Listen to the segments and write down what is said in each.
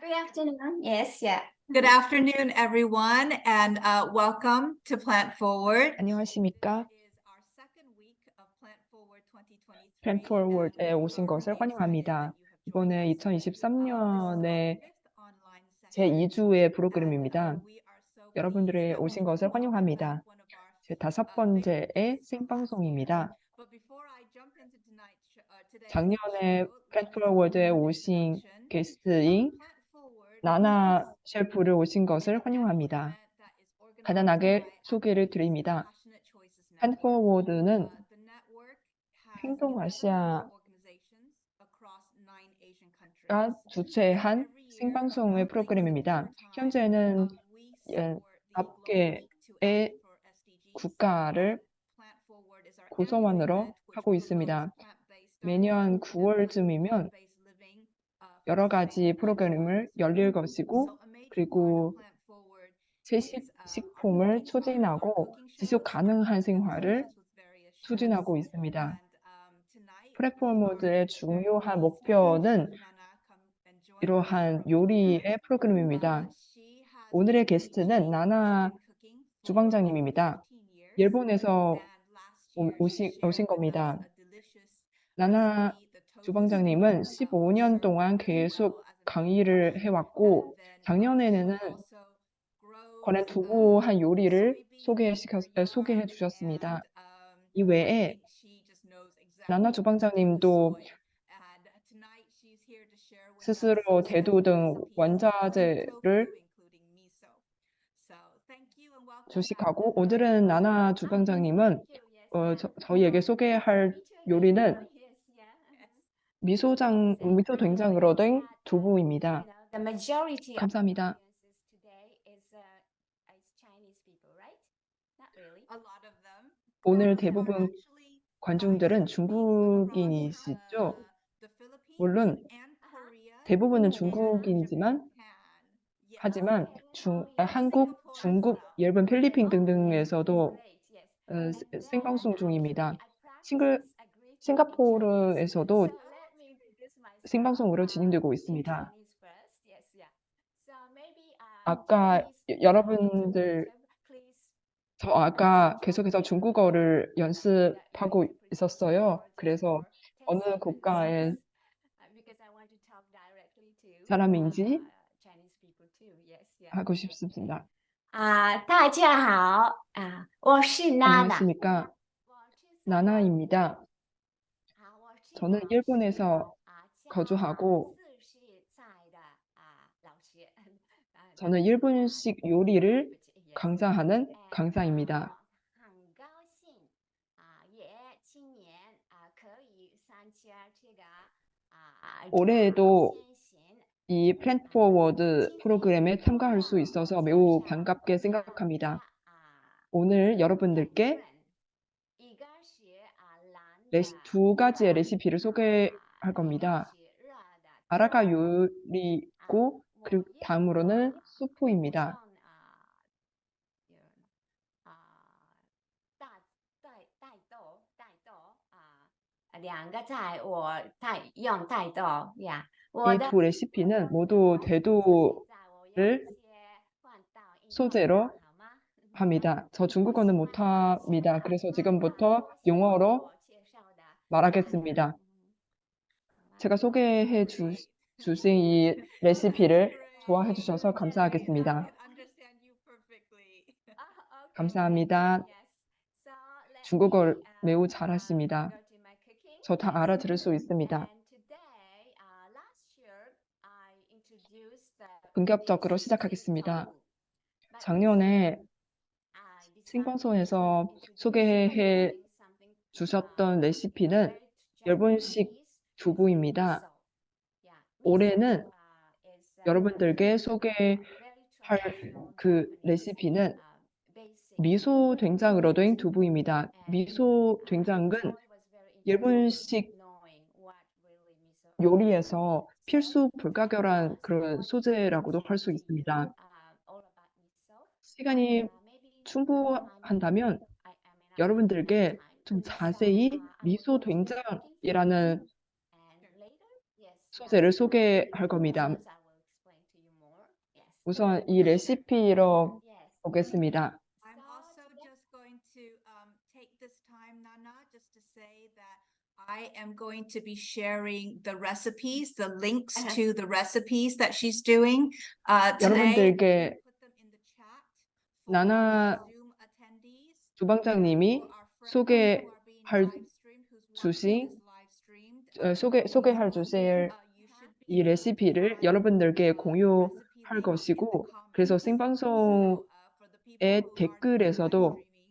Good afternoon. Yes, yeah. Good afternoon, everyone, and welcome to Plant Forward. 안녕하십니까? Plant Forward에 오신 것을 환영합니다. 이번에 2023년의 제2주의 프로그램입니다. 여러분들이 오신 것을 환영합니다. 제 5번째의 생방송입니다. 작년에 Plant Forward에 오신 게스트인 나나 셰프를 오신 것을 환영합니다. 간단하게 소개를 드립니다. Plant Forward는 행동아시아가 주최한 생방송의 프로그램입니다. 현재는 9개의 국가를 구성원으로 하고 있습니다. 매년 9월쯤이면 여러 가지 프로그램을 열릴 것이고, 그리고 채식식품을 추진하고 지속 가능한 생활을 추진하고 있습니다. 플랫폼워드의 중요한 목표는 이러한 요리의 프로그램입니다. 오늘의 게스트는 나나 주방장님입니다. 일본에서 오신 겁니다. 나나 주방장님은 15년 동안 계속 강의를 해왔고, 작년에는 관련 두부한 요리를 소개해 주셨습니다. 이외에 나나 주방장님도 스스로 대두 등 원자재를 주식하고, 오늘은 나나 주방장님은 저희에게 소개할 요리는 미소 된장으로 된 두부입니다. 감사합니다. 오늘 대부분 관중들은 중국인이시죠? 물론 대부분은 중국인이지만 하지만 한국, 중국, 일본, 필리핀 등등에서도 생방송 중입니다. 싱가포르에서도 생방송으로 진행되고 있습니다. 아까 여러분들 저 아까 계속해서 중국어를 연습하고 있었어요. 그래서 어느 국가의 사람인지 하고 싶습니다. 大家好，我是娜娜。 안녕하십니까? 나나입니다. 저는 일본에서 거주하고 저는 일본식 요리를 강사하는 강사입니다. 올해에도 이 플랜트 포워드 프로그램에 참가할 수 있어서 매우 반갑게 생각합니다. 오늘 여러분들께 두 가지의 레시피를 소개할 겁니다. 아라가 요리고 그리고 다음으로는 수프입니다. 이 두 레시피는 모두 대두를 소재로 합니다. 저 중국어는 못합니다. 그래서 지금부터 영어로 말하겠습니다. 제가 소개해 주신 이 레시피를 좋아해 주셔서 감사하겠습니다. 감사합니다. 중국어 매우 잘하십니다. 저 다 알아들을 수 있습니다. 본격적으로 시작하겠습니다. 작년에 생방송에서 소개해 주셨던 레시피는 일본식 두부입니다. 올해는 여러분들께 소개할 그 레시피는 미소 된장으로 된 두부입니다. 미소 된장은 일본식 요리에서 필수 불가결한 그런 소재라고도 할 수 있습니다. 시간이 충분한다면 여러분들께 좀 자세히 미소 된장이라는 소재를 소개할 겁니다. 우선 이 레시피로 Yes. 보겠습니다. I'm So also today- just going to take this time, Nana, just to say that I am going to be sharing the recipes, the links Uh-huh. to the recipes that she's doing. Today, 여러분들께 put them in the chat for 나나 our Zoom attendees. 주방장님이 For our friends who are being 소개할 live streamed, who's 주신 watching this live streamed, 소개할 주실 you should be 이 able to 레시피를 find, 여러분들께 the 공유할 recipe link in the 것이고, comments. 그래서 So, 생방송의 for the people who are doing live 댓글에서도 streaming,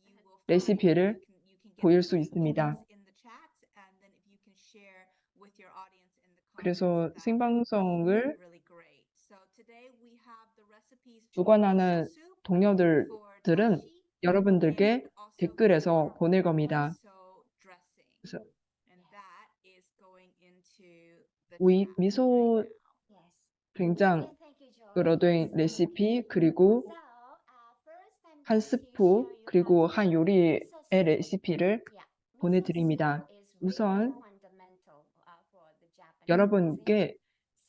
you will find, 레시피를 you can get 보일 the 수 있습니다. links in the chat, and then if you can share with your audience in the comments, 그래서 that would be 생방송을 really great. So today we have the recipes for 주관하는 miso soup, for 동료들은 dashi, 여러분들께 and also 댓글에서 for 보낼 겁니다. miso dressing. 그래서 And that is going into the 위 chat 미소 right now. Yes. 된장으로 Yes, thank you, Joy. 된 레시피, 그리고 So, first I'm 한 going to 스프, show you 그리고 how to 한 make 요리의 miso soup. 레시피를 Yeah, miso 보내드립니다. soup is 우선 really fundamental for the Japanese cuisine. 여러분께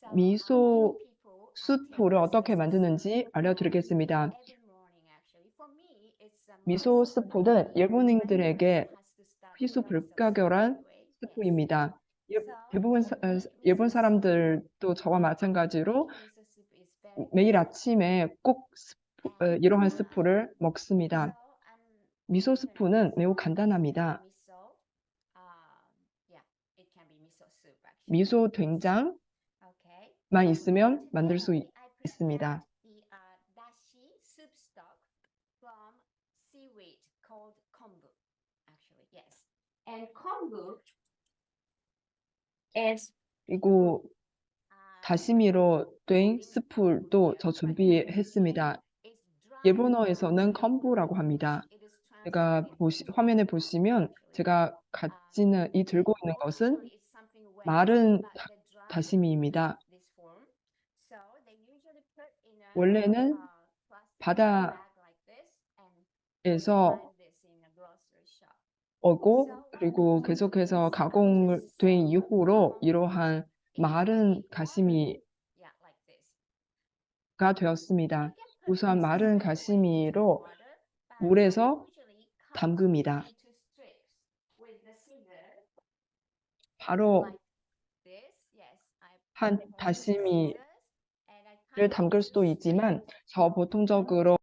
So, 미소 many people 스프를 take 어떻게 miso 만드는지 soup 알려드리겠습니다. every morning actually. For me, it's a 미소 must. 스프는 일본인들에게 Breakfast has to start 필수 with a miso soup 불가결한 anyway. Yes. 스프입니다. So, 대부분 일본 사람들도 저와 마찬가지로 miso soup is very 매일 easy. 아침에 꼭 이러한 스프를 먹습니다. 미소 스프는 매우 간단합니다. 미소 된장만 있으면 만들 수 있습니다. 그리고 다시미로 된 스프도 저 준비했습니다. 일본어에서는 컴부라고 합니다. 제가 화면에 보시면 제가 이 들고 있는 것은 마른 다시미입니다. 원래는 바다에서 오고 그리고 계속해서 가공된 이후로 이러한 마른 가시미가 되었습니다. 우선 마른 가시미로 물에서 담급니다. 바로 한 다시미를 담글 수도 있지만 저 보통적으로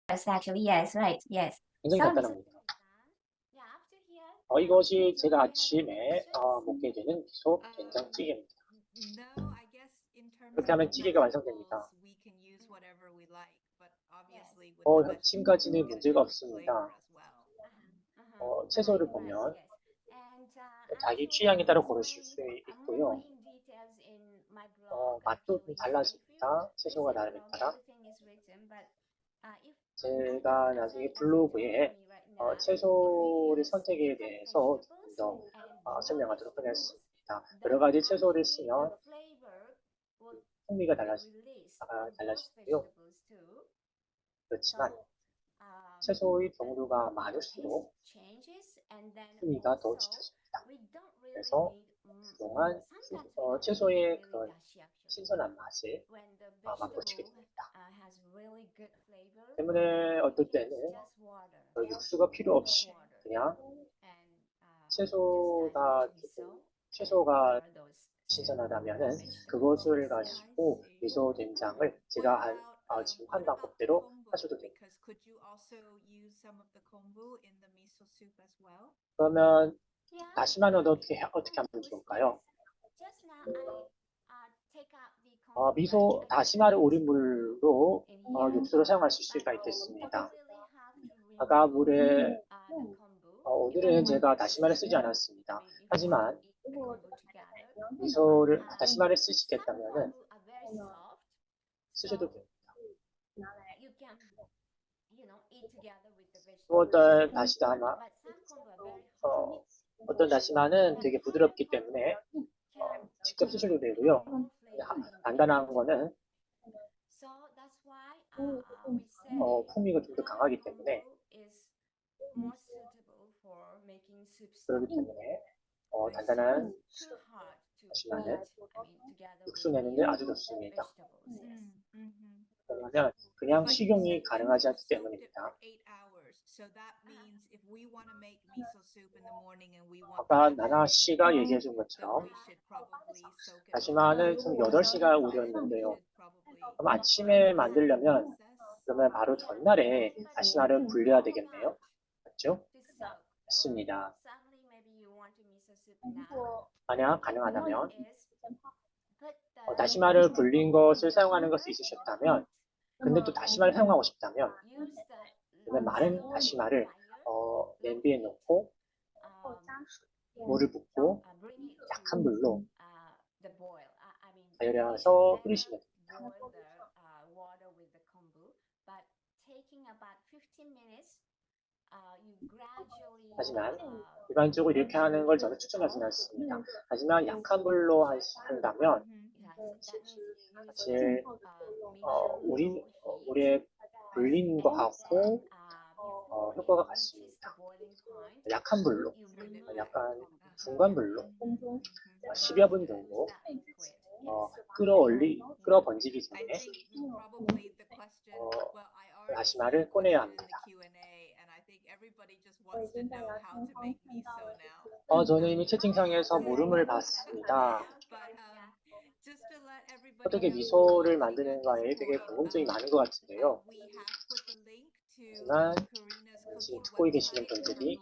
Yes, actually, yes, right, yes. 굉장히 So, 간단합니다. yeah, after here, 이것이 제가 아침에 먹게 되는 미소 된장찌개입니다. No, I guess in terms 그렇게 of 하면 찌개가 완성됩니다. vegetables, we can use whatever we like, but obviously with 어, the 지금까지는 vegetables, 문제가 we get a 없습니다. flavor as well. 채소를 보면 자기 취향에 따라 고르실 수 있고요. 맛도 좀 달라집니다. 채소가 다름에 따라. 제가 나중에 블로그에 채소의 선택에 대해서 좀 더 설명하도록 하겠습니다. 여러 가지 채소를 쓰면 풍미가 달라지고요. 그렇지만 채소의 종류가 많을수록 풍미가 더 짙어집니다. 그래서 그동안 채소의 그런 신선한 맛을 맛보시게 됩니다. 때문에 어떨 때는 육수가 필요 없이 그냥 채소가 신선하다면은 그것을 가지고 미소 된장을 제가 지금 한 방법대로 하셔도 됩니다. Could you also use some of the kombu in the miso soup as well? 그러면 다시마는 어떻게 하면 좋을까요? 다시마를 우린 물로 육수로 사용하실 수가 있겠습니다. 아까 물에 오늘은 제가 다시마를 쓰지 않았습니다. 하지만 다시마를 쓰시겠다면은 쓰셔도 됩니다. 어떤 다시마는 되게 부드럽기 때문에 직접 쓰셔도 되고요. 단단한 거는 풍미가 좀 더 강하기 때문에 그렇기 때문에 단단한 다시마는 육수 내는데 아주 좋습니다. 그러면 그냥 식용이 가능하지 않기 때문입니다. 아까 나나 씨가 얘기해 준 것처럼 다시마는 총 8시간 우렸는데요. 그럼 아침에 만들려면 그러면 바로 전날에 다시마를 불려야 되겠네요. 맞죠? 맞습니다. 만약 가능하다면 다시마를 불린 것을 사용하는 것이 있으셨다면 근데 또 다시마를 사용하고 싶다면 그러면 마른 다시마를 냄비에 넣고 물을 붓고 약한 불로 가열해서 끓이시면 됩니다. 하지만 일반적으로 이렇게 하는 걸 저는 추천하지는 않습니다. 하지만 약한 불로 한다면 사실 물에 불린 것하고 효과가 같습니다. 약한 불로, 약간 중간 불로 10여 분 정도 끓어 번지기 전에 다시마를 꺼내야 합니다. 저는 이미 채팅창에서 물음을 봤습니다. 어떻게 미소를 만드는가에 되게 궁금증이 많은 것 같은데요. 하지만 지금 듣고 계시는 분들이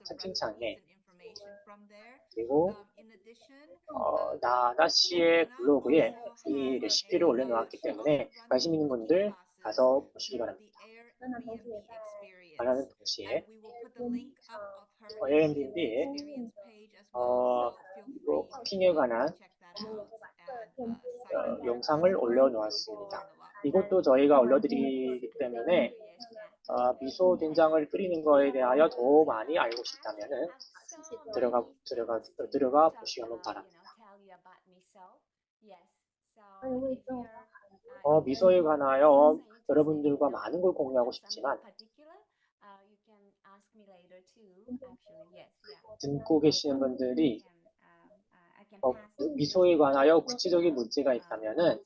채팅창에 그리고 나나 씨의 블로그에 이 레시피를 올려놓았기 때문에 관심 있는 분들 가서 보시기 바랍니다. 말하는 동시에 Airbnb에 쿠킹에 관한 영상을 올려놓았습니다. 이것도 저희가 올려드리기 때문에 미소 된장을 끓이는 거에 대하여 더 많이 알고 싶다면은 들어가 보시기 바랍니다. 미소에 관하여 여러분들과 많은 걸 공유하고 싶지만 듣고 계시는 분들이 미소에 관하여 구체적인 문제가 있다면은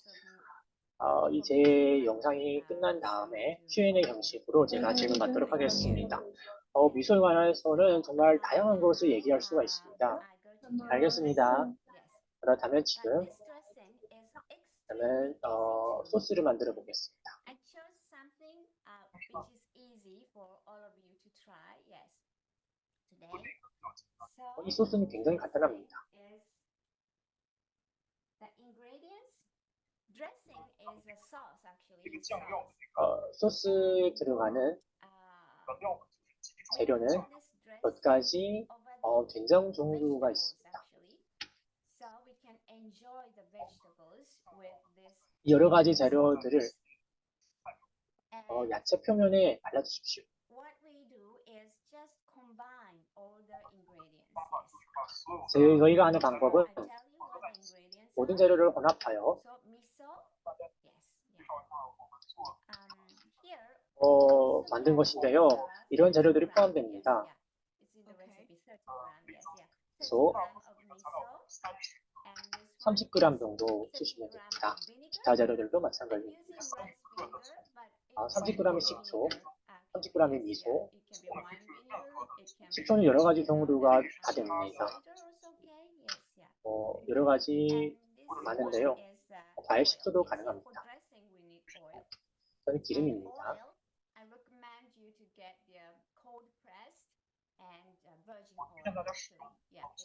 제 영상이 끝난 다음에 Q&A 형식으로 제가 질문 받도록 하겠습니다. 미소에 관해서는 정말 다양한 것을 얘기할 수가 있습니다. 알겠습니다. 그렇다면 지금 저는 소스를 만들어 보겠습니다. 이 소스는 굉장히 간단합니다. 소스에 들어가는 재료는 몇 가지 된장 종류가 있습니다. 이 여러 가지 재료들을 야채 표면에 발라주십시오. 저희가 하는 방법은 모든 재료를 혼합하여 만든 것인데요. 이런 재료들이 포함됩니다. 그래서 30g 정도 쓰시면 됩니다. 기타 재료들도 마찬가지입니다. 30g의 식초, 30g의 미소, 식초는 여러 가지 종류가 다 됩니다. 여러 가지 많은데요. 과일 식초도 가능합니다. 저는 기름입니다.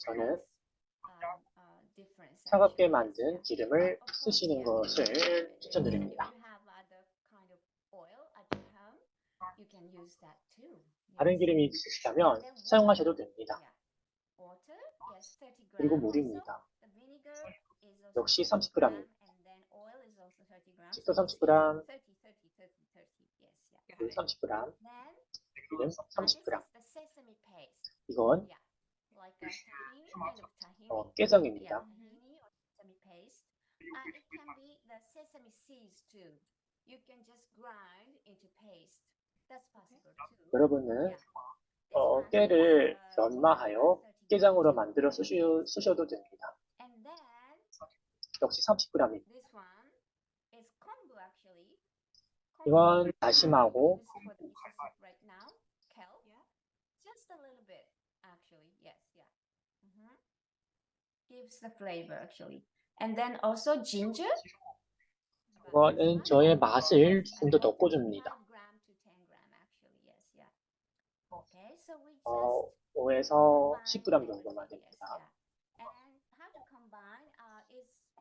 저는 차갑게 만든 기름을 쓰시는 것을 추천드립니다. 다른 기름이 있으시다면 사용하셔도 됩니다. 그리고 물입니다. 역시 30g입니다. 식초 30g, 물 30g, 기름 30g. 이건 깨장입니다. 여러분은 깨를 연마하여 깨장으로 만들어 쓰셔도 됩니다. 역시 30g입니다. 이건 다심하고 gives the flavor actually. And then also ginger. 이거는 저의 맛을 조금 더 덮어줍니다. 5에서 10g 정도만 됩니다.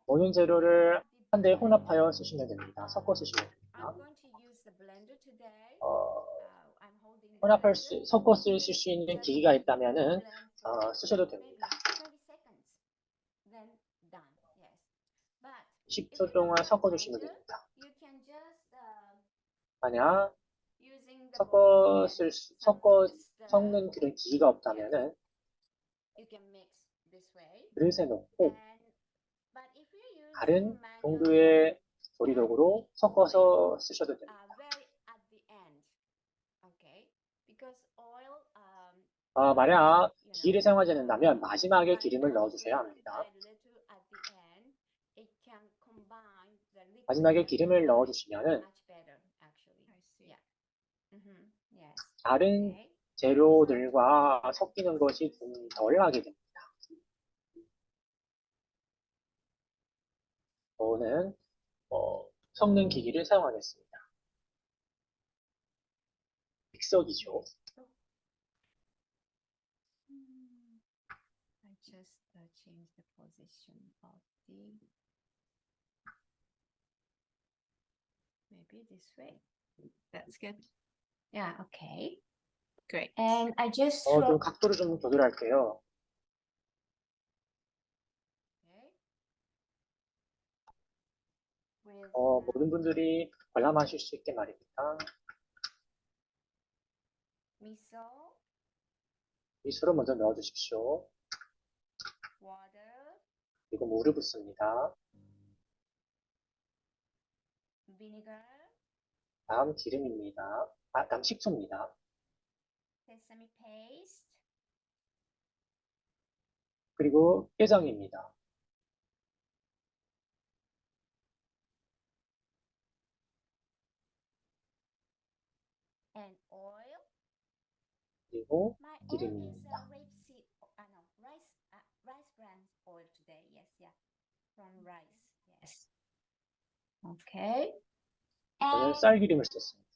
모든 재료를 한데 혼합하여 쓰시면 됩니다. 섞어 쓰시면 됩니다. 섞어 쓰실 수 있는 기기가 있다면은 쓰셔도 됩니다. 10초 동안 섞어 주시면 됩니다. 만약 섞는 그런 기기가 없다면은 그릇에 넣고 다른 종류의 조리도구로 섞어서 쓰셔도 됩니다. 만약 기기를 사용하지 않는다면 마지막에 기름을 넣어주셔야 합니다. 마지막에 기름을 넣어주시면은 다른 재료들과 섞이는 것이 좀 덜 하게 됩니다. 저는 섞는 기기를 사용하겠습니다. 믹서기죠. I just change the position of the maybe this way. That's good. Yeah, okay. Great. And I just 좀 각도를 좀 조절할게요. 모든 분들이 관람하실 수 있게 말입니다. 미소를 먼저 넣어주십시오. 그리고 물을 붓습니다. 다음 기름입니다. 다음 식초입니다. 그리고 깨장입니다. and oil. 그리고 My oil is 기름입니다. rapeseed, no, rice bran oil today. Yes, yeah, from rice. Yes. Okay. 저는 And 쌀기름을 썼습니다.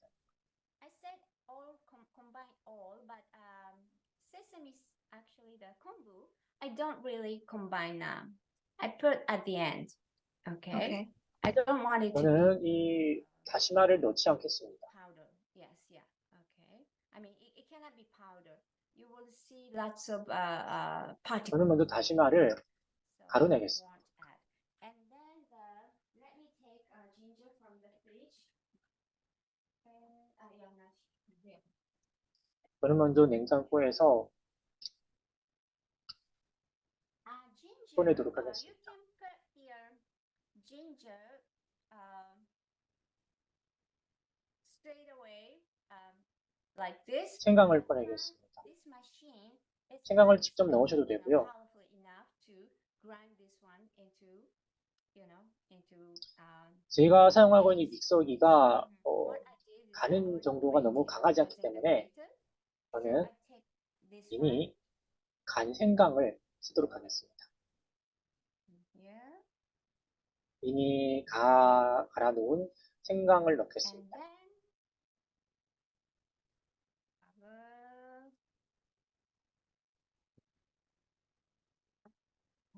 I said all combine all, but sesame the kombu, I don't really combine now. I put at the end. Okay. Okay. I don't want it to be 저는 이 다시마를 넣지 않겠습니다. powder. Yes, yeah. Okay. I mean, it cannot be powder. You will see lots of particles. 저는 먼저 다시마를 So 가루내겠습니다. won't add. And then let me take ginger from the fridge. Yeah, not here. 저는 먼저 냉장고에서 Ginger. 꺼내도록 You 하겠습니다. can put here ginger straight away, like this. 생강을 꺼내겠습니다. This machine is 생강을 직접 넣으셔도 되고요. powerful enough to grind this one into, 제가 사용하고 있는 이 믹서기가 what I did is I 가는 already 정도가 너무 grated 강하지 않기 using the 때문에 grater. 저는 I take this one 이미 간 생강을 쓰도록 하겠습니다. here, 이미 갈아 놓은 생강을 and 넣겠습니다. then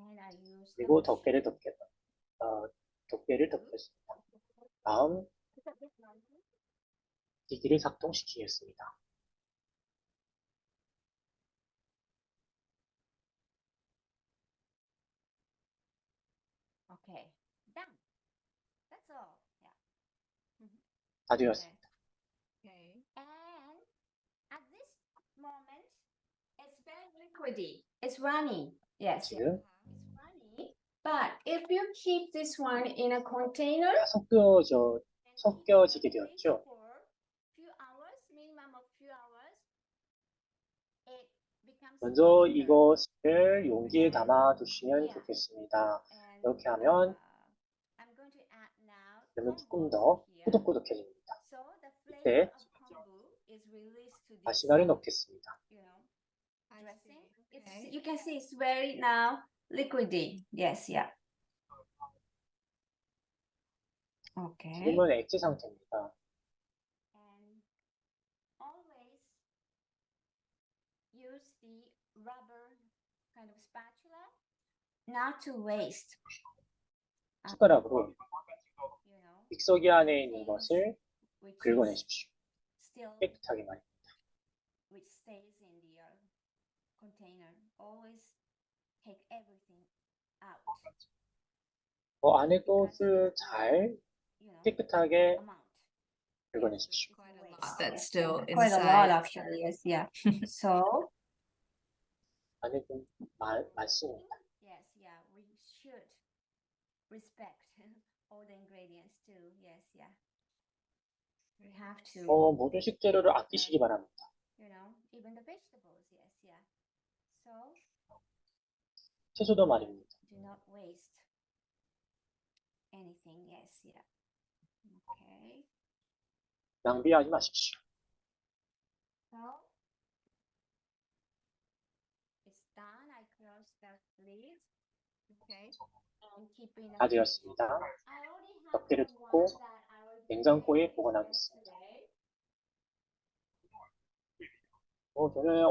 and I use the 그리고 machine. 덮개를 덮겠습니다. 다음 기기를 작동시키겠습니다. Okay, done. That's all. Yeah. 다 되었습니다. Okay. And at this moment, it's very liquidy. It's runny. Yes, yeah. 지금 It's runny. But if you keep this one in a container, 다 섞여지게 되었죠. for few hours, minimum of few hours, it becomes 먼저 thicker. 이것을 용기에 담아 두시면 좋겠습니다. And, 이렇게 하면 I'm going to add now 그러면 조금 kombu 더 here. 꾸덕꾸덕해집니다. So the 이때 flavor of kombu is released to this 다시마를 넣겠습니다. I dressing. see. It's Okay. you can see it's very now liquidy. Yes, yeah. Okay. 지금은 액체 상태입니다. And always use the rubber kind of spatula not to waste. 숟가락으로 믹서기 안에 있는 것을 which is 긁어내십시오. still 깨끗하게 말입니다. which stays in the container. Always take everything out. 안에 것을 잘 깨끗하게 Amount. 긁어내십시오. Quite a lot that's still Quite a lot inside. actually. Yes, yeah. So 안에 좀 많습니다. yes, yeah. We should respect all the ingredients too. Yes, yeah. We have to. 모든 식재료를 아끼시기 바랍니다. Even the vegetables. Yes, yeah. So 채소도 말입니다. do not waste anything. Yes, yeah. Okay. 낭비하지 마십시오. So it's done. I close the lid Okay. and keep in 다 the 되었습니다. I already have 덮개를 the 덮고 one that I already 냉장고에 made 보관하겠습니다. yesterday. 저는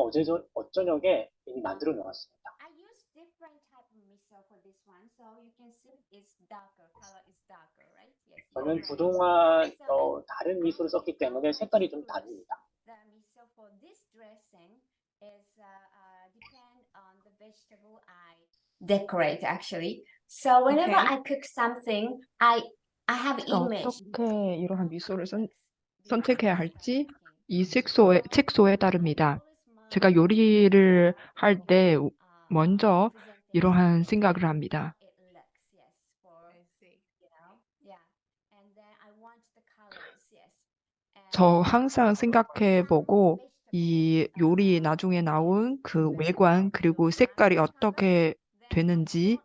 어저녁에 이미 만들어 놓았습니다. I use different type of miso for this one, so you can see it's darker. Color is darker, right? Yes. 저는 you're right. 그동안 다른 미소를 썼기 때문에 색깔이 좀 다릅니다. The miso for this dressing is depend on the vegetable I decorate actually. So whenever Okay. I cook something, I have image. 어떻게 이러한 미소를 선택해야 할지 이 책소에 따릅니다. 제가 요리를 할 때 먼저 이러한 생각을 합니다. I see. 저 항상 생각해보고 이 요리 나중에 나온 그 외관 그리고 색깔이 어떻게 되는지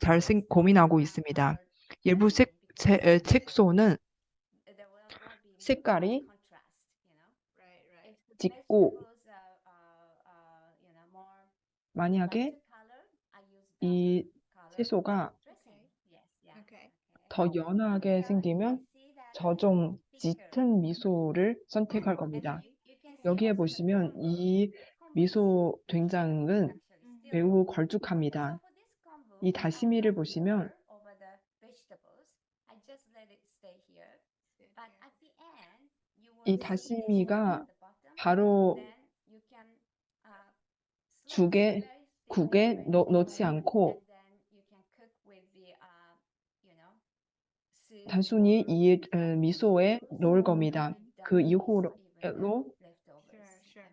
잘 고민하고 있습니다. 일부 책소는 색깔이 Right, right. 짙고 만약에 이 채소가 Okay. 더 연하게 생기면 저 좀 짙은 미소를 선택할 겁니다. 여기에 보시면 이 미소 된장은 매우 걸쭉합니다. 이 다시미를 보시면 이 다시미가 바로 국에 넣지 않고 단순히 이 미소에 넣을 겁니다. 그 이후로 Sure.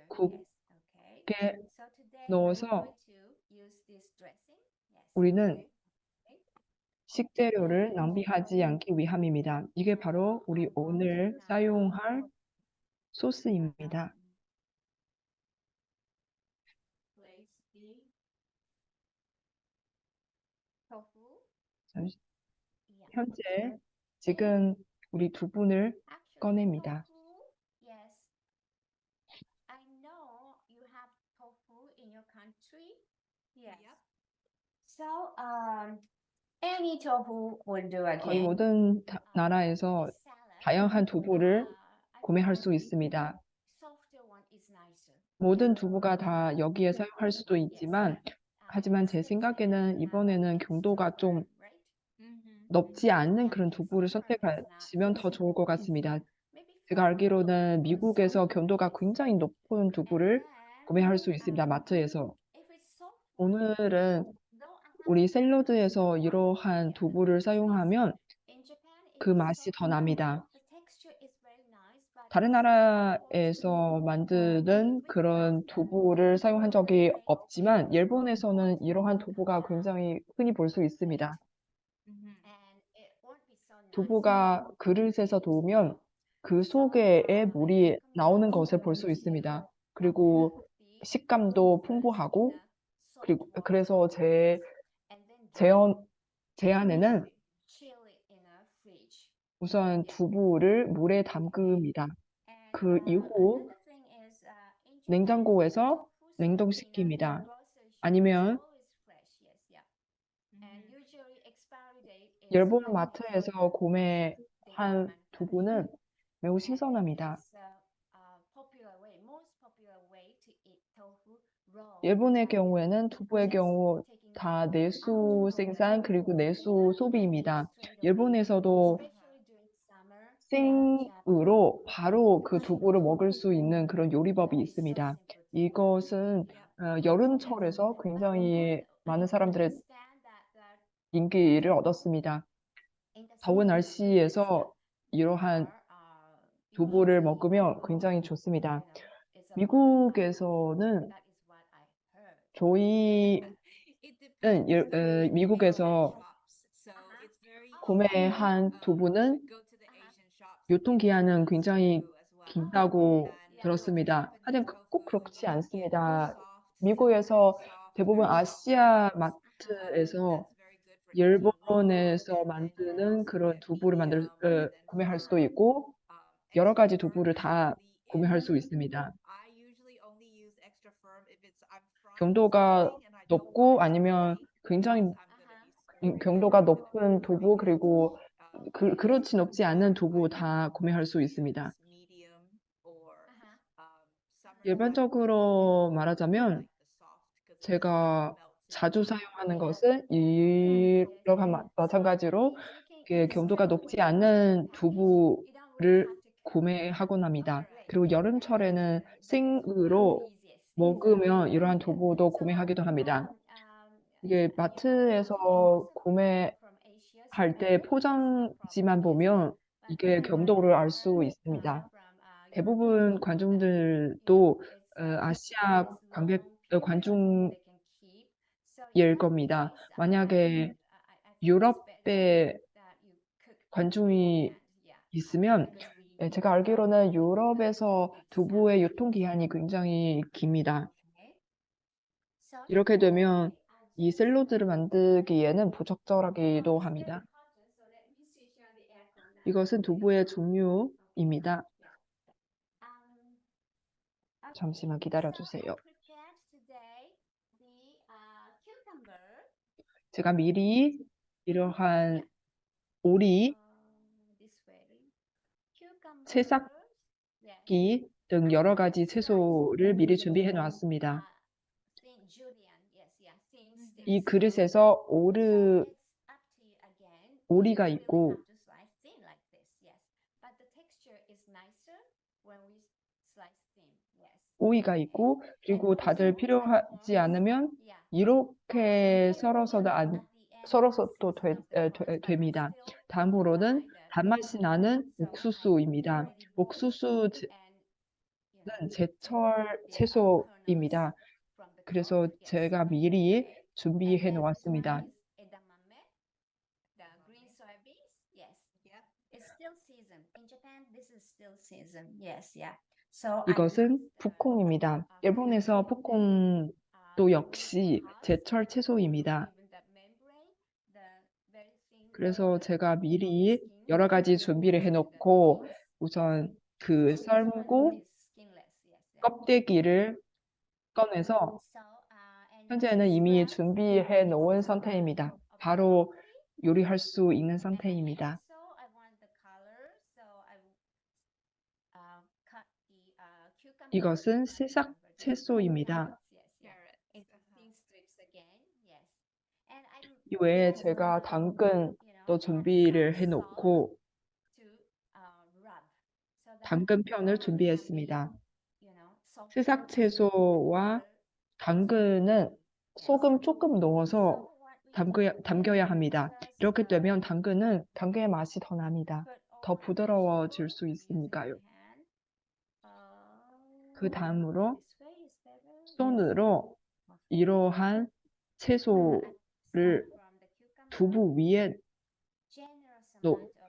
국에 넣어서 우리는 식재료를 낭비하지 않기 위함입니다. 이게 바로 우리 오늘 사용할 소스입니다. 잠시- 현재 지금 우리 두분을 꺼냅니다. Yes. I know you have tofu in your country. Yes. Yep. So, any tofu will do 거의 again. 모든 나라에서 다양한 두부를 구매할 수 있습니다. 모든 두부가 다 여기에 사용할 수도 있지만, 하지만 제 생각에는 이번에는 경도가 좀 높지 않는 그런 두부를 선택하시면 더 좋을 것 같습니다. 제가 알기로는 미국에서 경도가 굉장히 높은 두부를 구매할 수 있습니다. 마트에서. 오늘은 우리 샐러드에서 이러한 두부를 사용하면 그 맛이 더 납니다. 다른 나라에서 만드는 그런 두부를 사용한 적이 없지만 일본에서는 이러한 두부가 굉장히 흔히 볼 수 있습니다. 두부가 그릇에서 놓으면 그 속에 물이 나오는 것을 볼 수 있습니다. 그리고 식감도 풍부하고 그래서 제 안에는 우선 두부를 물에 담급니다. 그 이후 냉장고에서 냉동시킵니다. 아니면 일본 마트에서 구매한 두부는 매우 신선합니다. 일본의 경우에는 두부의 경우 다 내수 생산 그리고 내수 소비입니다. 일본에서도 생으로 바로 그 두부를 먹을 수 있는 그런 요리법이 있습니다. 이것은 여름철에서 굉장히 많은 사람들의 인기를 얻었습니다. 더운 날씨에서 이러한 두부를 먹으면 굉장히 좋습니다. 미국에서는 저희는 미국에서 구매한 두부는 유통기한은 굉장히 길다고 들었습니다. 하지만 꼭 그렇지 않습니다. 미국에서 대부분 아시아 마트에서 일본에서 만드는 그런 두부를 구매할 수도 있고 여러 가지 두부를 다 구매할 수 있습니다. 경도가 높고 아니면 굉장히 경도가 높은 두부 그리고 그렇지 높지 않은 두부 다 구매할 수 있습니다. 일반적으로 말하자면 제가 자주 사용하는 것은 이러한 마찬가지로 경도가 높지 않은 두부를 구매하곤 합니다. 그리고 여름철에는 생으로 먹으면 이러한 두부도 구매하기도 합니다. 이게 마트에서 구매할 때 포장지만 보면 이게 경도를 알 수 있습니다. 대부분 관중들도 아시아 관중일 겁니다. 만약에 유럽의 관중이 있으면 제가 알기로는 유럽에서 두부의 유통기한이 굉장히 깁니다. 이렇게 되면 이 샐러드를 만들기에는 부적절하기도 합니다. 이것은 두부의 종류입니다. 잠시만 기다려주세요. 제가 미리 이러한 오리, 채삭기 등 여러 가지 채소를 미리 준비해 놨습니다. 이 그릇에서 So it's up to you again. 오리가 You really 있고 have to slice thin like this, yes. But the texture is nicer when we slice thin, yes. 오이가 있고 그리고 다들 필요하지 않으면 이렇게 썰어서도 됩니다. 다음으로는 단맛이 나는 옥수수입니다. 옥수수는 제철 채소입니다. 그래서 제가 미리 준비해 놓았습니다. The green soybeans, yes. Yep. It's still season. In Japan, this is still season. Yes, yeah. So 이것은 푸콩입니다. 일본에서 푸콩도 역시 제철 채소입니다. 그래서 제가 미리 여러 가지 준비를 해놓고 우선 그 썰고 껍데기를 꺼내서 현재는 이미 준비해 놓은 상태입니다. 바로 요리할 수 있는 상태입니다. 이것은 새싹 채소입니다. 이외에 제가 당근도 준비를 해놓고 당근편을 준비했습니다. 새싹 채소와 당근은 소금 조금 넣어서 담겨야 합니다. 이렇게 되면 당근의 맛이 더 납니다. 더 부드러워질 수 있으니까요. 그 다음으로 손으로 이러한 채소를 두부 위에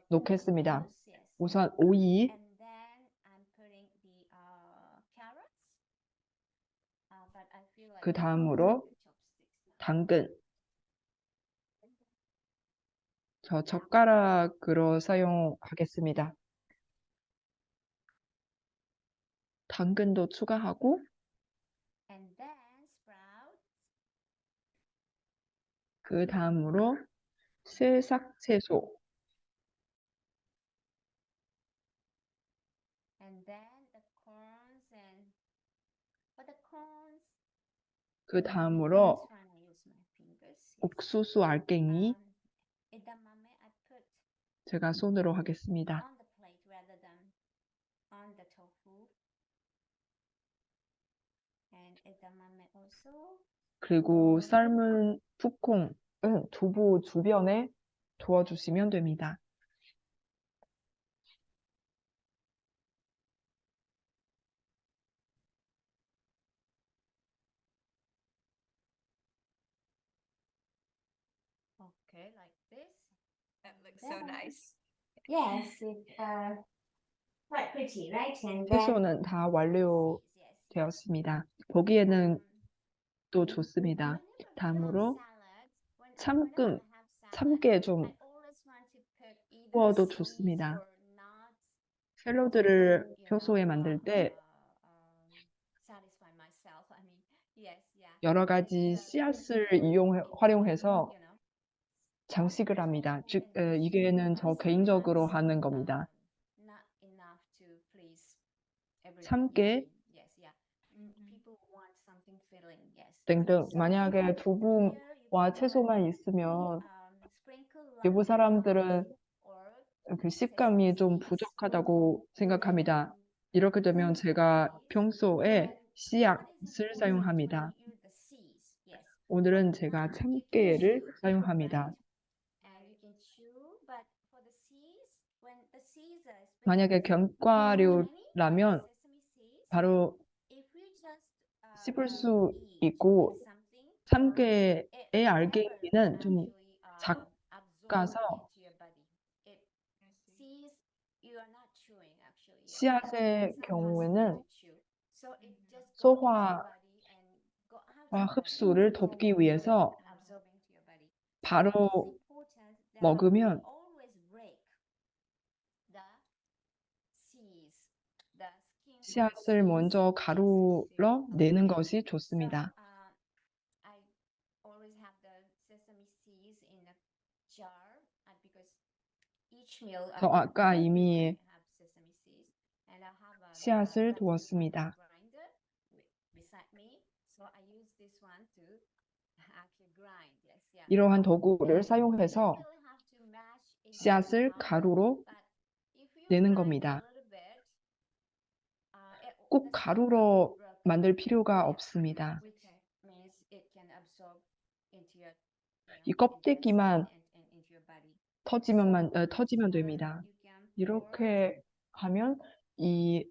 놓겠습니다. 우선 오이, 그 다음으로 당근, 저 젓가락으로 사용하겠습니다. 당근도 추가하고 그 다음으로 새싹 채소, 그 다음으로 옥수수 알갱이, 제가 손으로 하겠습니다. 그리고 삶은 푸콩은 두부 주변에 두어주시면 됩니다. Okay, like this. That looks so nice. Yes, it's quite pretty, right? And then 채소는 다 완료되었습니다. 보기에는 또 좋습니다. 다음으로 참깨 좀 구워도 좋습니다. 샐러드를 평소에 만들 때 여러 가지 씨앗을 활용해서 장식을 합니다. 즉, 이게는 저 개인적으로 하는 겁니다. 참깨 등등. 만약에 두부와 채소만 있으면 일부 사람들은 그 식감이 좀 부족하다고 생각합니다. 이렇게 되면 제가 평소에 씨앗을 사용합니다. 오늘은 제가 참깨를 사용합니다. 만약에 견과류라면 바로 씹을 수 있고 참깨의 알갱이는 좀 작아서 씨앗의 경우에는 소화와 흡수를 돕기 위해서 바로 먹으면 씨앗을 먼저 가루로 내는 것이 좋습니다. 저 아까 이미 씨앗을 두었습니다. 이러한 도구를 사용해서 씨앗을 가루로 내는 겁니다. 꼭 가루로 만들 필요가 없습니다. 이 껍데기만 터지면 됩니다. 이렇게 하면 이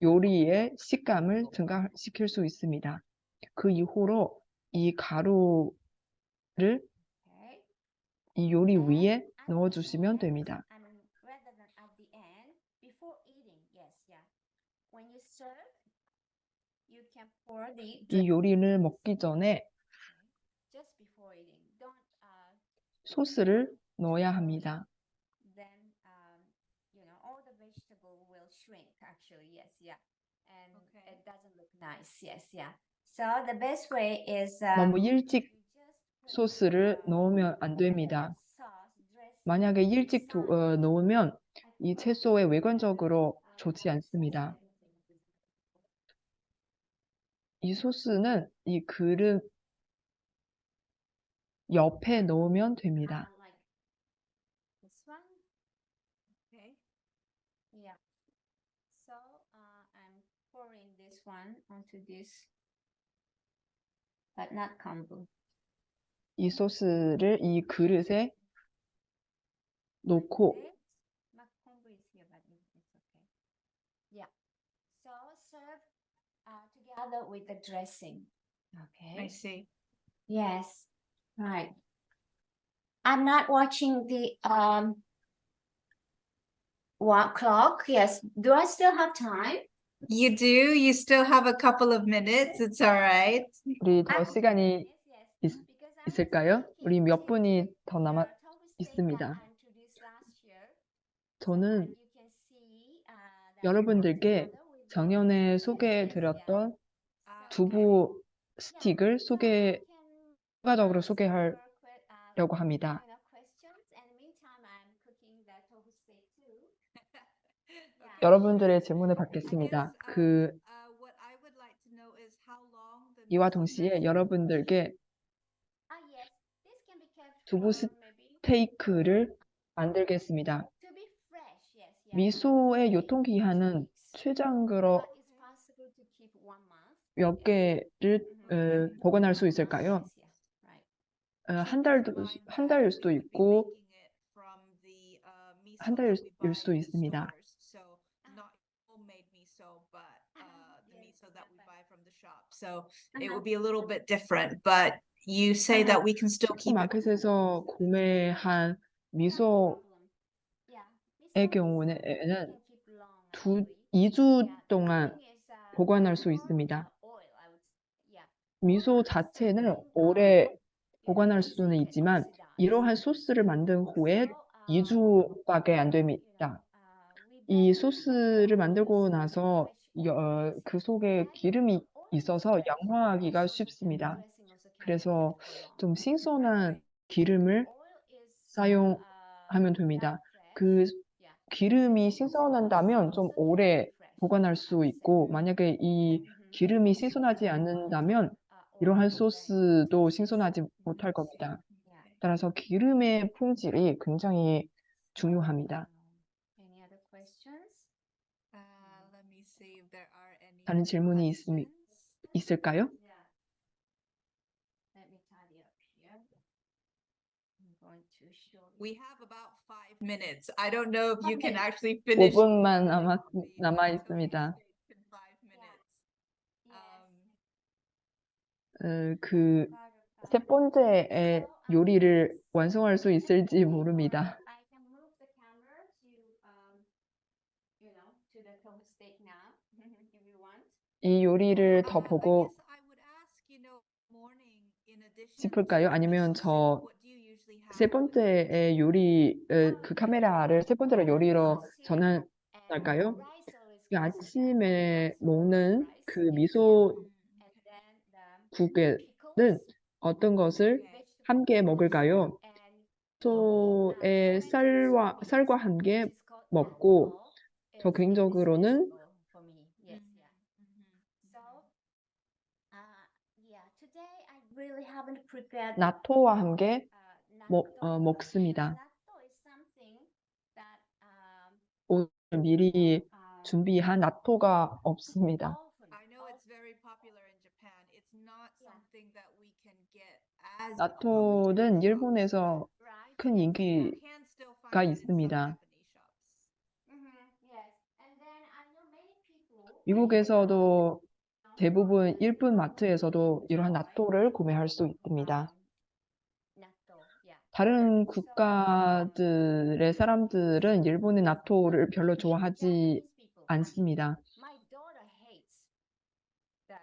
요리의 식감을 증가시킬 수 있습니다. 그 이후로 이 가루를 이 요리 위에 넣어주시면 됩니다. 이 요리를 먹기 전에 소스를 넣어야 합니다. 너무 일찍 소스를 넣으면 안 됩니다. 만약에 일찍 넣으면 이 채소의 외관적으로 좋지 않습니다. 이 소스는 이 그릇 옆에 넣으면 됩니다. Okay. Yeah. So I'm pouring this one onto this, but not kombu. 이 소스를 이 그릇에 놓고 Not kombu is here, but it's okay. Yeah. So serve together with the dressing. Okay. I see. Yes. Right. I'm not watching the clock. Yes. Do I still have time? You do? You still have a couple of minutes. It's all right. 우리 더 시간이 있을까요? 우리 몇 분이 더 남아 있습니다. 저는 여러분들께 작년에 소개해드렸던 두부 스틱을 추가적으로 소개하려고 합니다. 여러분들의 질문을 받겠습니다. 이와 동시에 여러분들께 두부 스테이크를 만들겠습니다. 미소의 유통기한은 최장으로 몇 개를 보관할 수 있을까요? 한 달일 수도 있고 한 달일 수도 있습니다. So it would be a little bit different, but you say that we can still keep it. 마켓에서 구매한 미소의 경우에는 2주 동안 보관할 수 있습니다. 미소 자체는 오래 보관할 수는 있지만 이러한 소스를 만든 후에 2주밖에 안 됩니다. 이 소스를 만들고 나서 그 속에 기름이 있어서 양화하기가 쉽습니다. 그래서 좀 신선한 기름을 사용하면 됩니다. 그 기름이 신선하다면 좀 오래 보관할 수 있고, 만약에 이 기름이 신선하지 않는다면 이러한 소스도 신선하지 못할 겁니다. 따라서 기름의 품질이 굉장히 중요합니다. Let me see if there are any 다른 질문이 questions. 있을까요? Let me tidy up here. I'm going to show you. We have about 5 minutes. I don't know if you can actually finish. 5분만 남아 있습니다. In 5 minutes. 그 세 번째의 요리를 완성할 수 있을지 모릅니다. I can move the camera to the toast steak now, if you want. 이 요리를 더 I 보고 guess I would ask, morning in addition 싶을까요? to 아니면 miso soup, 저 what do you usually have 세 for dinner? 번째의 요리, 그 카메라를 세 번째로 요리로 전환할까요? 그 아침에 먹는 그 미소 국에는 어떤 것을 함께 먹을까요? 미소의 쌀과 함께 먹고, 저 개인적으로는 So, yeah, today I really 나토와 함께 먹습니다. 오늘 미리 준비한 나토가 없습니다. I know it's very popular in Japan. It's not something that we can get as 나토는 일본에서 큰 인기가 can still find it in some 있습니다. Japanese shops. 미국에서도 대부분 일본 마트에서도 이러한 나토를 구매할 수 있습니다. 다른 국가들의 사람들은 일본의 나토를 별로 좋아하지 않습니다.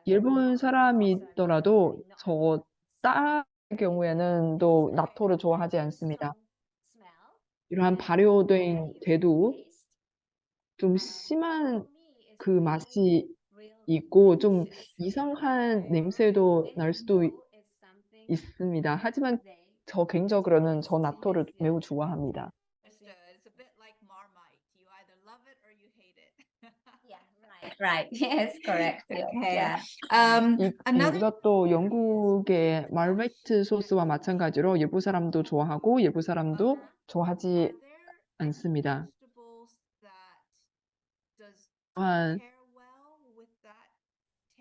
일본 사람이더라도 저 딸의 경우에는 또 나토를 좋아하지 않습니다. 이러한 발효된 대도 좀 심한 그 맛이 있고 좀 이상한 냄새도 날 수도 있습니다. 하지만 저 개인적으로는 저 나토를 매우 좋아합니다. Understood. It's a bit like Marmite. You either love it or you hate it. Right. Yes, correct. Okay. Yeah. Another 이것도 영국의 말베트 소스와 마찬가지로 일부 사람도 좋아하고 일부 사람도 좋아하지 are there any 않습니다. vegetables that does 또한 pair well with that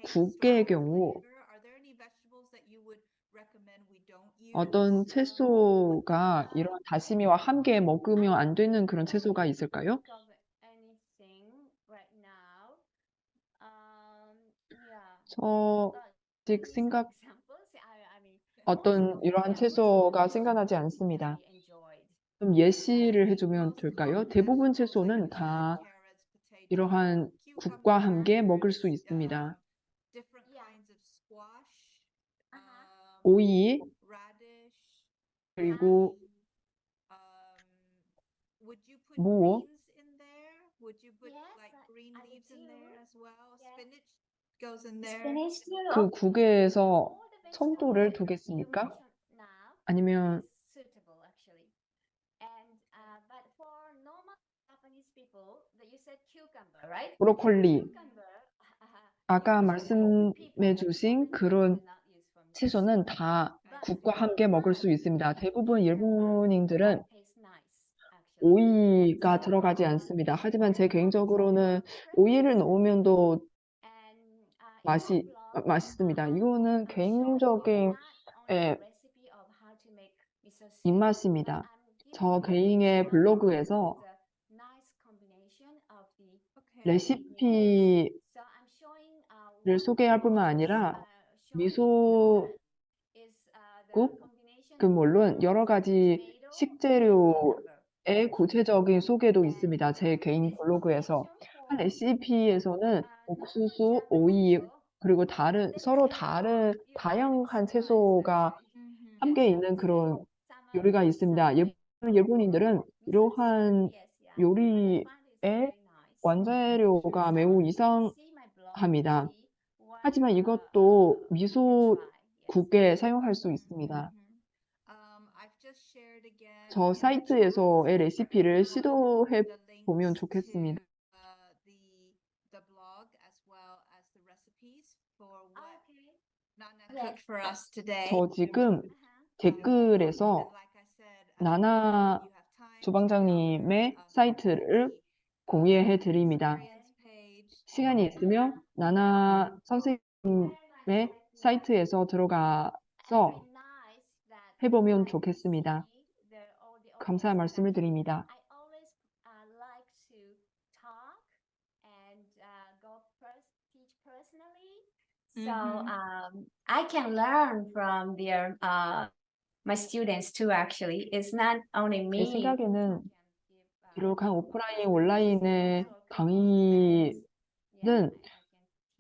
taste 국의 or 경우 flavor? Are there any vegetables that you would recommend we don't use? 어떤 채소가 이런 다시미와 함께 먹으면 안 되는 그런 채소가 있을까요? 저 아직 어떤 이러한 채소가 생각나지 않습니다. 좀 예시를 해주면 될까요? 대부분 채소는 다 Carrots, potatoes, 이러한 국과 함께 먹을 수 있습니다. different kinds of squash, 오이, radish. 그리고 Would you put 무, greens in there? Would you put Yes, like green I leaves in do. there as well? Yeah. Spinach goes in there. Spinach too. 그 국에서 청도를 두겠습니까? 아니면 suitable actually. And but for normal Japanese people, that you said cucumber, right? 브로콜리, Cucumber. 아까 말씀해 주신 그런 채소는 다 국과 함께 먹을 수 있습니다. 대부분 일본인들은 오이가 들어가지 않습니다. 하지만 제 개인적으로는 오이를 넣으면 또 맛있습니다. 이거는 개인적인 입맛입니다. 저 개인의 블로그에서 레시피를 소개할 뿐만 아니라 미소국, 그 물론 여러 가지 식재료의 구체적인 소개도 있습니다. 제 개인 블로그에서. 한 레시피에서는 옥수수, 오이, 그리고 서로 다른 다양한 채소가 함께 있는 그런 요리가 있습니다. 일본인들은 이러한 요리의 원재료가 매우 이상합니다. 하지만 이것도 미소국에 사용할 수 있습니다. I've just shared again 저 사이트에서의 레시피를 시도해 보면 좋겠습니다. the blog as well as the recipes for what Nana cooked for us today. 저 지금 댓글에서 Like I said, 나나 you have time 주방장님의 사이트를 공유해 드립니다. experience page. 시간이 있으면 나나 선생님의 사이트에서 들어가서 해보면 좋겠습니다. 감사한 말씀을 드립니다. I always like to talk and teach personally. So I can learn from their my students too. Actually, it's not only 제 me. 생각에는 비록 한 오프라인, 온라인의 강의는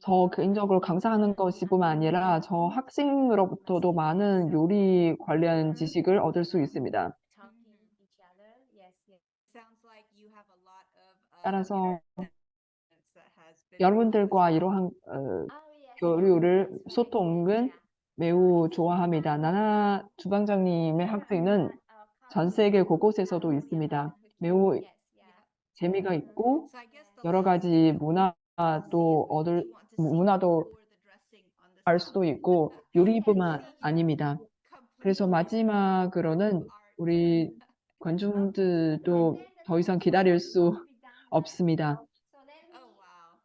저 개인적으로 감사하는 것이뿐만 아니라 저 학생으로부터도 많은 요리 관련 지식을 얻을 수 있습니다. Sounds like you have a lot of 따라서 that has been 여러분들과 이러한 교류를 소통은 매우 좋아합니다. 나나 주방장님의 학생은 전 세계 곳곳에서도 있습니다. 매우 재미가 있고 So I guess the 여러 가지 문화도 알 수도 있고 요리뿐만 아닙니다. 그래서 마지막으로는 우리 관중들도 더 이상 기다릴 수 없습니다. Oh, wow.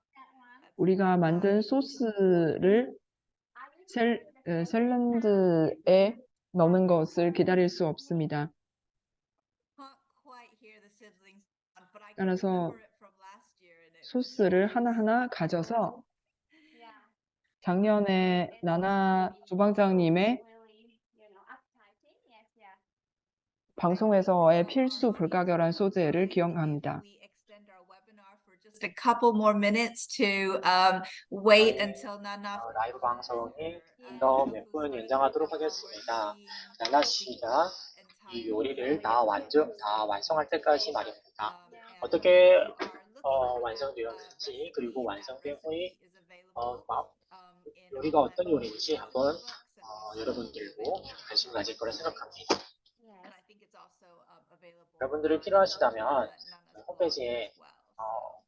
우리가 만든 소스를 샐러드에 넣는 것을 기다릴 수 없습니다. Can't quite hear the sizzling sound, but I can 따라서 remember it from last year, and it was 소스를 하나하나 가져서 Yeah. 작년에 나나 주방장님의 Really, appetizing. Yes, yeah. 방송에서의 필수 불가결한 소재를 기억합니다. We extend our webinar for just a couple more minutes to wait until Nana 라이브 방송이 더 몇 분 연장하도록 하겠습니다. 나나 씨가 이 요리를 다 완성할 때까지 말입니다. 어떻게 완성되었는지 그리고 완성된 후에 요리가 어떤 요리인지 한번 여러분들도 관심 가질 거라 생각합니다. 여러분들이 필요하시다면 홈페이지에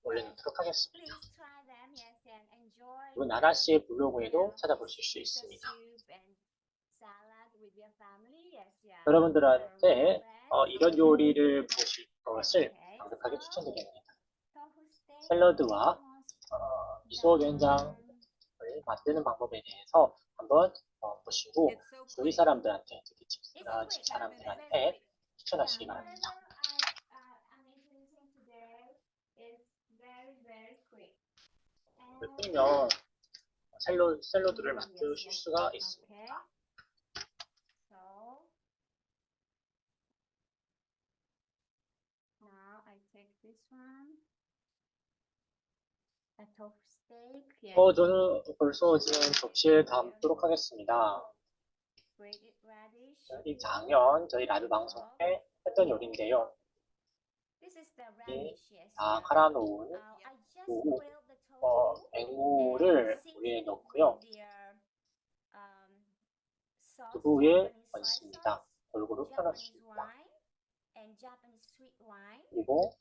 올려놓도록 하겠습니다. Please try them. Yes, and enjoy. 그리고 나나 씨의 블로그에도 찾아보실 수 있습니다. Soup and salad with your family. Yes, yeah. 여러분들한테 이런 요리를 보실 것을 강력하게 추천드립니다. 샐러드와 미소 된장을 만드는 방법에 대해서 한번 보시고 주위 사람들한테 특히 집 사람들한테 추천하시기 바랍니다. 그러면 샐러드를 만드실 수가 있습니다. Now I take this one. A tofu steak. Yes. 저는 벌써 지금 접시에 담도록 하겠습니다. Grated radish. 이 작년 저희 라이브 방송 때 했던 요리인데요. This is the radish. Yes. 다 갈아놓은 I just 무, boiled the tofu. 앵무를 위에 넣고요. 두부에 얹습니다. 골고루 펴놨습니다. 그리고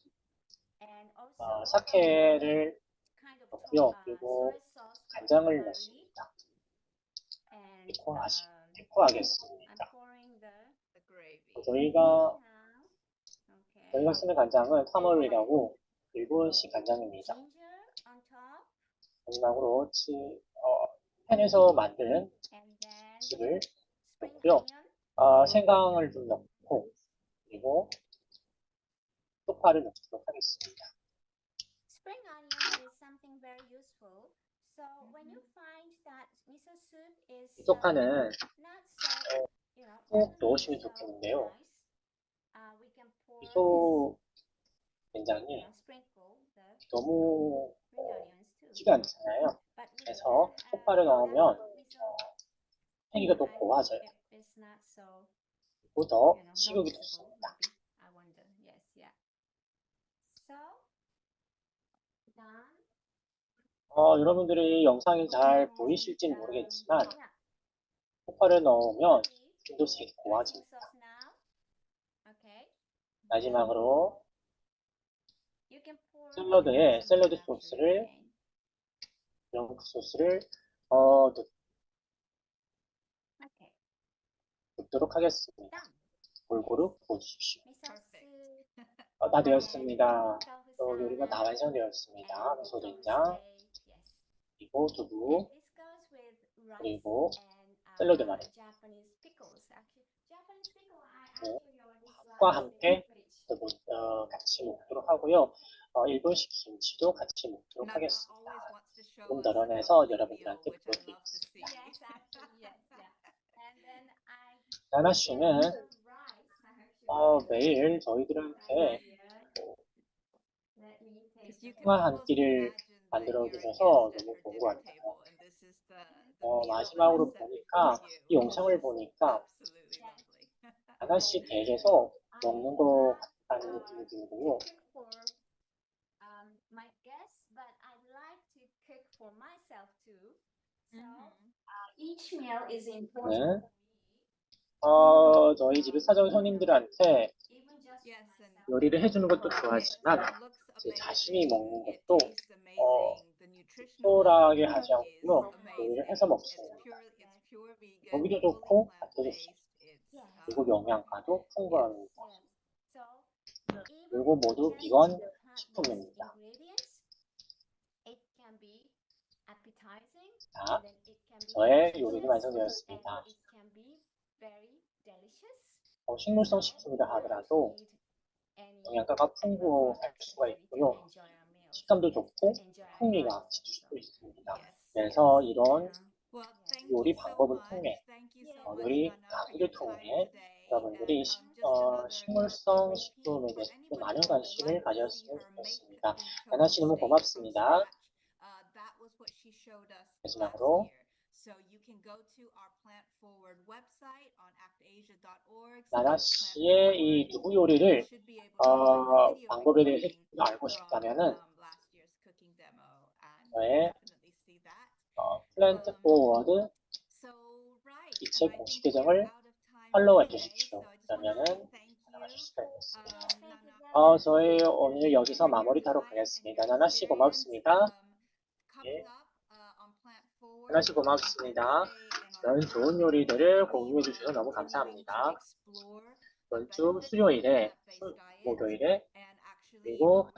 사케를 넣고요. 그리고 간장을 넣습니다. 데코하겠습니다. 저희가 쓰는 간장은 타머리라고 일본식 간장입니다. 마지막으로 팬에서 만든 칩을 넣고요. 생강을 좀 넣고 그리고 쪽파를 넣도록 하겠습니다. Spring onion is something very useful. So when you find that miso soup is 이 쪽파는 not so, 꼭 doesn't 넣으시면 look so 좋겠는데요. nice, we can pour 미소 된장이 sprinkle the 너무 spring onions too. 지가 않잖아요. But we 그래서 can, 쪽파를 넣으면 miso 팽이가 더 고와져요. is not so, 그리고 더 noticeable, 식욕이 돋습니다. maybe. I wonder. Yes, yeah. So done. 여러분들이 영상이 잘 보이실지는 모르겠지만 Yeah. 쪽파를 넣으면 좀 더 색이 고와집니다. Sauce now. Okay. 마지막으로 You can pour 샐러드에 some 샐러드 actually 소스를 again. 영국 소스를 Okay. 넣도록 하겠습니다. Done. 골고루 부어주십시오. Miso Perfect. soup 다 되었습니다. tofu 요리가 다 salad 완성되었습니다. and 미소 tofu 된장, steak. Yes. 그리고 두부, And this goes with rice 그리고 and 샐러드 말입니다. Japanese pickles. Actually, Japanese pickle I 네. actually already 과 sliced 함께 in fridge. 같이 먹도록 하고요. 일본식 김치도 같이 먹도록 Nana 하겠습니다. always wants to show 조금 us a 덜어내서 complete 여러분들한테 meal, which I love to 보여드리겠습니다. see. Yes, actually, yes, yeah. And then I 나나 씨는 the rice. I actually 매일 저희들한테 right here. Let me take Because you the can 한 almost 끼를 imagine that 만들어 you're a 주셔서 guest at 너무 her dinner 고마워합니다. table, and this is the meal that 마지막으로 was set 보니까 before you, 이 영상을 which is 보니까 absolutely lovely. 나나 씨 댁에서 먹는 것 같다는 느낌이 들고요. cook for my guests, but I like to cook for myself too. So each meal is important 네. for me. 저희 집에 찾아온 손님들한테 Even just for Yes, and myself. 요리를 해주는 것도 it 좋아하지만 looks 제 자신이 amazing, 먹는 it 것도 tastes amazing, the 특별하게 하지 않고요. 요리를 해서 먹습니다. 보기도 좋고 맛도 좋습니다. 그리고 영양가도 풍부합니다. 그리고 모두 비건 식품입니다. 자, 저의 요리는 완성되었습니다. 식물성 식품이라 하더라도 영양가가 풍부할 수가 있고요. 식감도 좋고 풍미가 짙을 수도 있습니다. 그래서 이런 요리 방법을 통해 요리 가구를 통해 여러분들이 식물성 식품에 대해서 좀 많은 관심을 가졌으면 좋겠습니다. 나나 씨 너무 고맙습니다. 마지막으로 나나 씨의 이 두부 요리를 방법에 대해서 좀 알고 싶다면은 저의 플랜트 포워드 이 책 공식 계정을 팔로우해 주십시오. 그러면은 알아가실 수가 있겠습니다. 저희 오늘 여기서 마무리하도록 하겠습니다. 나나 씨 고맙습니다. 예. 나나 씨 고맙습니다. 이런 좋은 요리들을 공유해 주셔서 너무 감사합니다. 이번 주 수요일에, 목요일에 그리고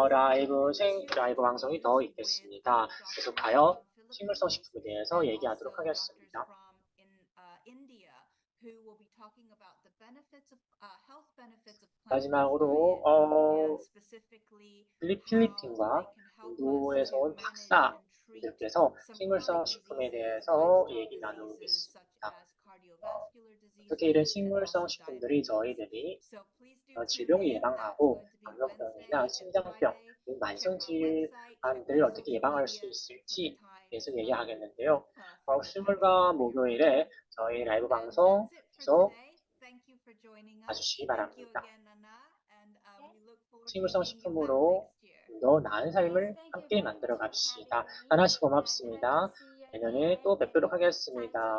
라이브 방송이 더 있겠습니다. 계속하여 식물성 식품에 대해서 얘기하도록 하겠습니다. 마지막으로 필리핀과 인도에서 온 박사님들께서 식물성 식품에 대해서 얘기 나누겠습니다. 어떻게 이런 식물성 식품들이 저희들이 질병을 예방하고 당뇨병이나 심장병, 만성 질환들을 어떻게 예방할 수 있을지 계속 얘기하겠는데요. 수요일과 목요일에 저희 라이브 방송 계속 봐주시기 바랍니다. 식물성 식품으로 더 나은 삶을 함께 만들어 갑시다. 하나씩 고맙습니다. 내년에 또 뵙도록 하겠습니다.